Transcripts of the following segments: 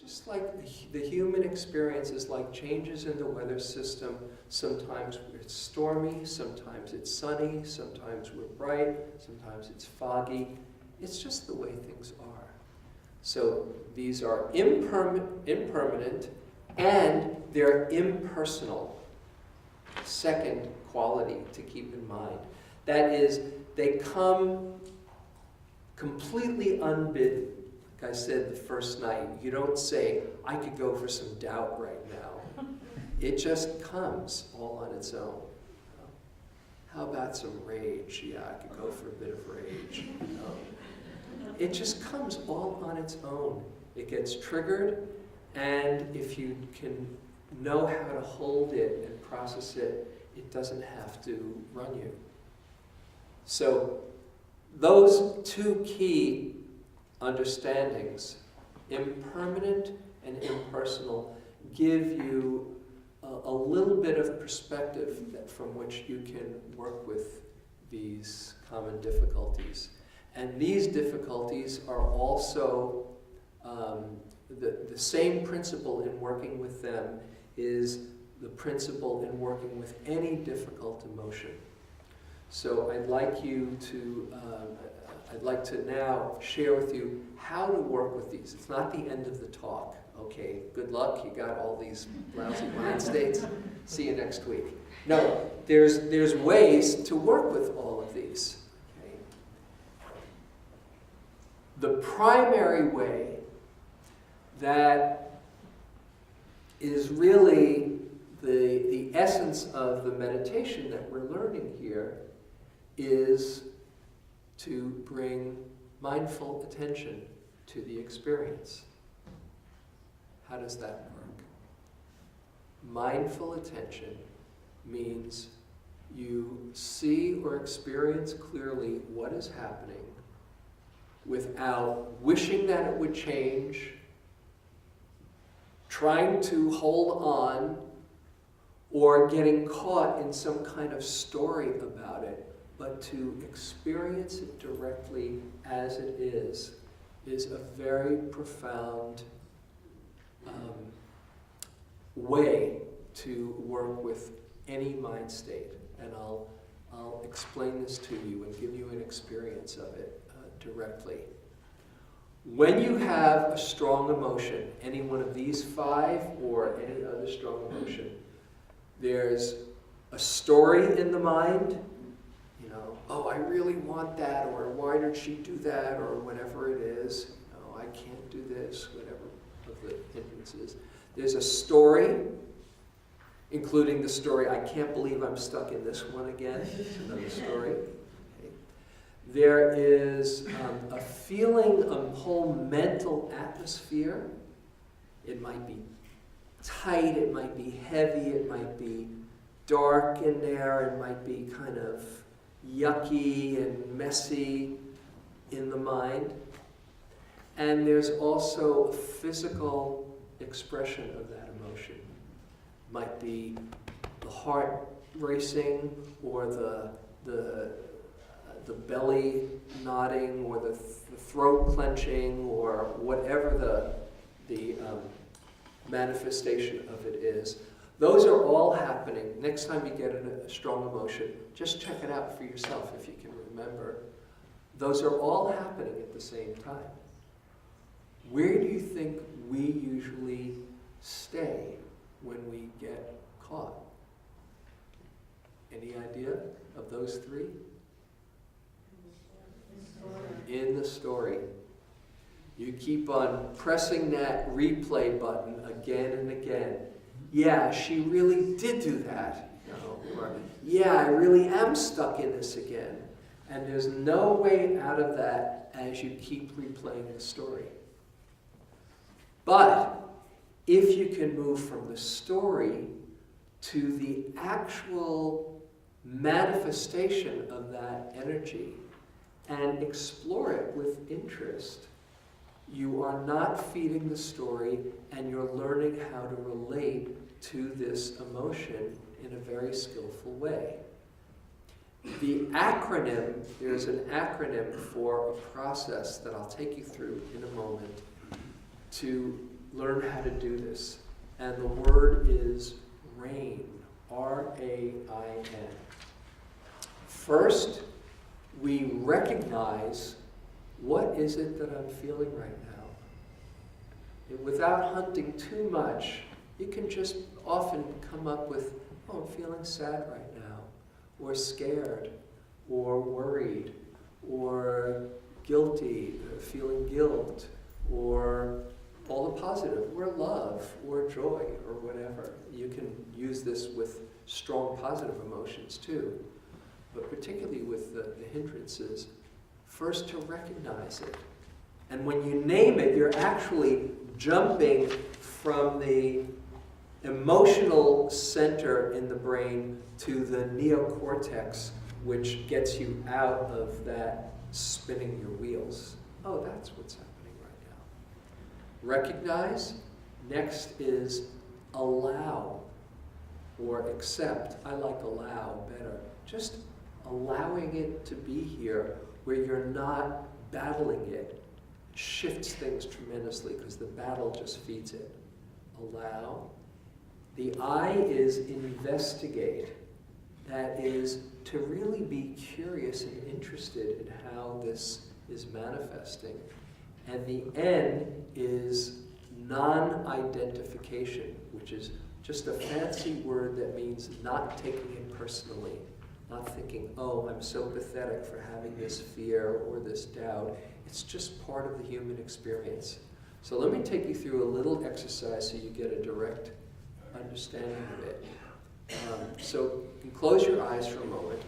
just like the human experience is like changes in the weather system. Sometimes it's stormy, sometimes it's sunny, sometimes we're bright, sometimes it's foggy. It's just the way things are. So these are impermanent, and they're impersonal. Second quality to keep in mind. That is, they come completely unbidden. Like I said the first night, you don't say, I could go for some doubt right now. It just comes all on its own. How about some rage? Yeah, I could go for a bit of rage. It just comes all on its own. It gets triggered, and if you can know how to hold it and process it, it doesn't have to run you. So those two key understandings, impermanent and impersonal, give you a little bit of perspective from which you can work with these common difficulties. And these difficulties are also, the same principle in working with them is the principle in working with any difficult emotion. So I'd like to now share with you how to work with these. It's not the end of the talk. Okay, good luck, you got all these lousy mind states. See you next week. No, there's ways to work with all of these. Okay? The primary way that is really the essence of the meditation that we're learning here is to bring mindful attention to the experience. How does that work? Mindful attention means you see or experience clearly what is happening without wishing that it would change, trying to hold on, or getting caught in some kind of story about it, but to experience it directly as it is a very profound way to work with any mind state. And I'll explain this to you and give you an experience of it directly. When you have a strong emotion, any one of these five or any other strong emotion, there's a story in the mind, oh, I really want that, or why did she do that, or whatever it is. Oh, I can't do this, whatever of the hindrances. There's a story, including the story, I can't believe I'm stuck in this one again. It's another story. Okay. There is a feeling, a whole mental atmosphere. It might be tight, it might be heavy, it might be dark in there, it might be kind of yucky and messy in the mind. And there's also a physical expression of that emotion. Might be the heart racing, or the belly nodding, or the throat clenching, or whatever the manifestation of it is. Those are all happening. Next time you get a strong emotion, just check it out for yourself if you can remember. Those are all happening at the same time. Where do you think we usually stay when we get caught? Any idea of those three? In the story. You keep on pressing that replay button again and again. Yeah, she really did do that. Or, yeah, I really am stuck in this again. And there's no way out of that as you keep replaying the story. But if you can move from the story to the actual manifestation of that energy and explore it with interest, you are not feeding the story, and you're learning how to relate to this emotion in a very skillful way. The acronym, there's an acronym for a process that I'll take you through in a moment to learn how to do this. And the word is rain, R-A-I-N. First, we recognize, what is it that I'm feeling right now? And without hunting too much, you can just often come up with, oh, I'm feeling sad right now, or scared, or worried, or guilty, feeling guilt, or all the positive, or love, or joy, or whatever. You can use this with strong positive emotions too, but particularly with the hindrances, first to recognize it. And when you name it, you're actually jumping from the emotional center in the brain to the neocortex, which gets you out of that spinning your wheels. Oh, that's what's happening right now. Recognize. Next is allow or accept. I like allow better. Just allowing it to be here where you're not battling it shifts things tremendously because the battle just feeds it. Allow. The I is investigate. That is to really be curious and interested in how this is manifesting. And the N is non-identification, which is just a fancy word that means not taking it personally. Not thinking, oh, I'm so pathetic for having this fear or this doubt. It's just part of the human experience. So let me take you through a little exercise so you get a direct understanding of it. So you can close your eyes for a moment.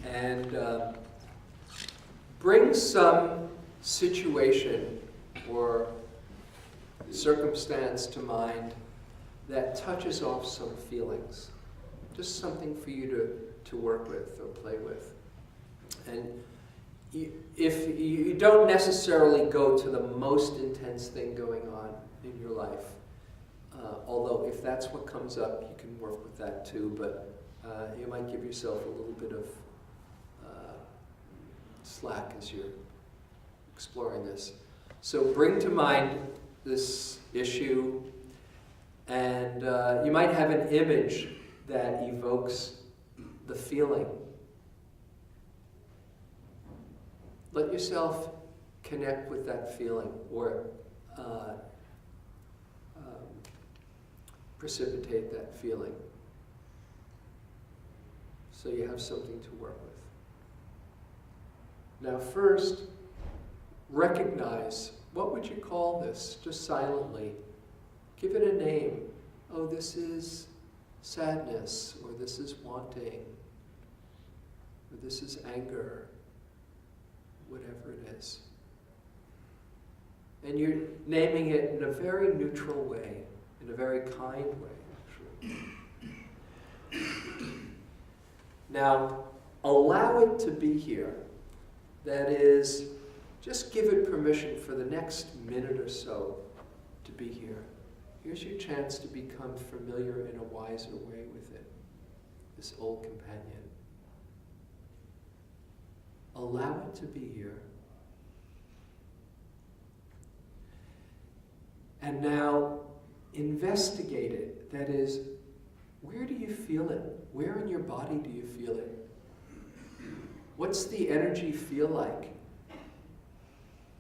And bring some situation or circumstance to mind that touches off some feelings. Just something for you to work with or play with. And if you don't necessarily go to the most intense thing going on in your life, although if that's what comes up, you can work with that too, but you might give yourself a little bit of slack as you're exploring this. So bring to mind this issue, and you might have an image that evokes the feeling. Let yourself connect with that feeling or precipitate that feeling so you have something to work with. Now first, recognize, what would you call this? Just silently. Give it a name. Oh, this is sadness, or this is wanting, or this is anger, whatever it is. And you're naming it in a very neutral way, in a very kind way, actually. Now, allow it to be here. That is, just give it permission for the next minute or so to be here. Here's your chance to become familiar in a wiser way with it, this old companion. Allow it to be here. And now, investigate it. That is, where do you feel it? Where in your body do you feel it? What's the energy feel like?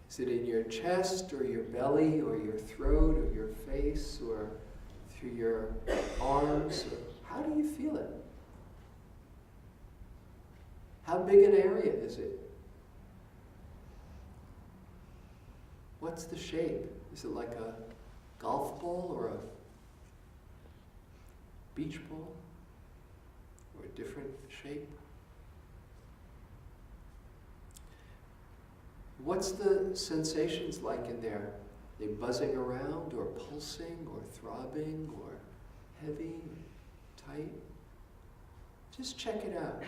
Is it in your chest, or your belly, or your throat, or your face, or through your arms? How do you feel it? How big an area is it? What's the shape? Is it like a golf ball or a beach ball? Or a different shape? What's the sensations like in there? Are they buzzing around, or pulsing, or throbbing, or heavy, tight? Just check it out.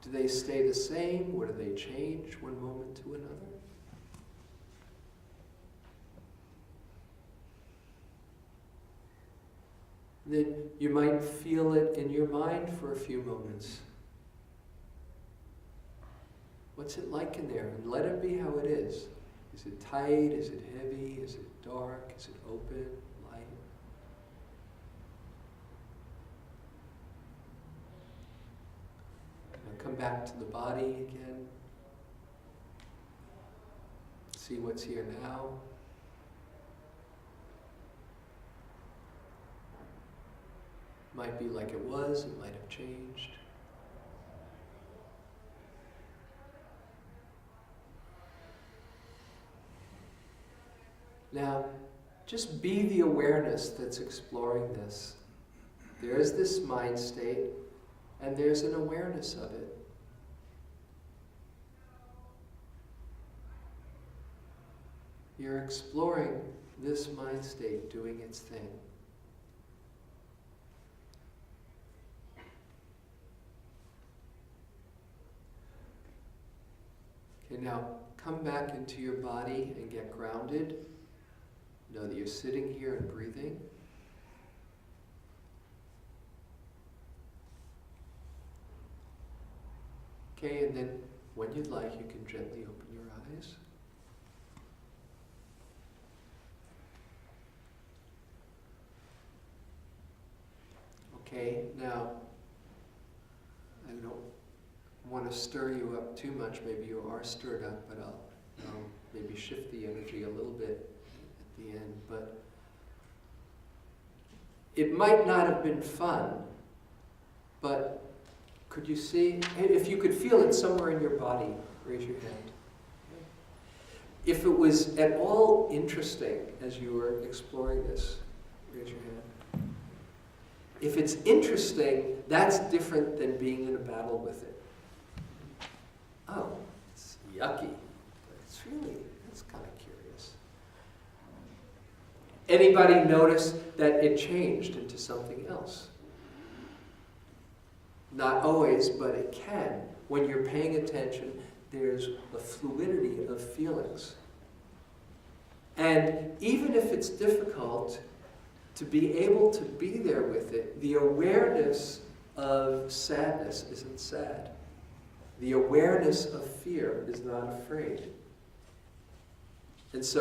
Do they stay the same, or do they change one moment to another? Then you might feel it in your mind for a few moments. What's it like in there? And let it be how it is. Is it tight? Is it heavy? Is it dark? Is it open? Light? Now come back to the body again. See what's here now. Might be like it was, it might have changed. Now, just be the awareness that's exploring this. There's this mind state, and there's an awareness of it. You're exploring this mind state doing its thing. Okay, now come back into your body and get grounded. Know that you're sitting here and breathing. Okay, and then when you'd like, you can gently open your eyes. Okay, now, I don't want to stir you up too much. Maybe you are stirred up, but I'll maybe shift the energy a little bit at the end. But it might not have been fun, but could you see, if you could feel it somewhere in your body, raise your hand. If it was at all interesting as you were exploring this, raise your hand. If it's interesting, that's different than being in a battle with it. Oh, it's yucky. That's kind of curious. Anybody notice that it changed into something else? Not always, but it can. When you're paying attention, there's a fluidity of feelings. And even if it's difficult to be able to be there with it, the awareness of sadness isn't sad. The awareness of fear is not afraid. And so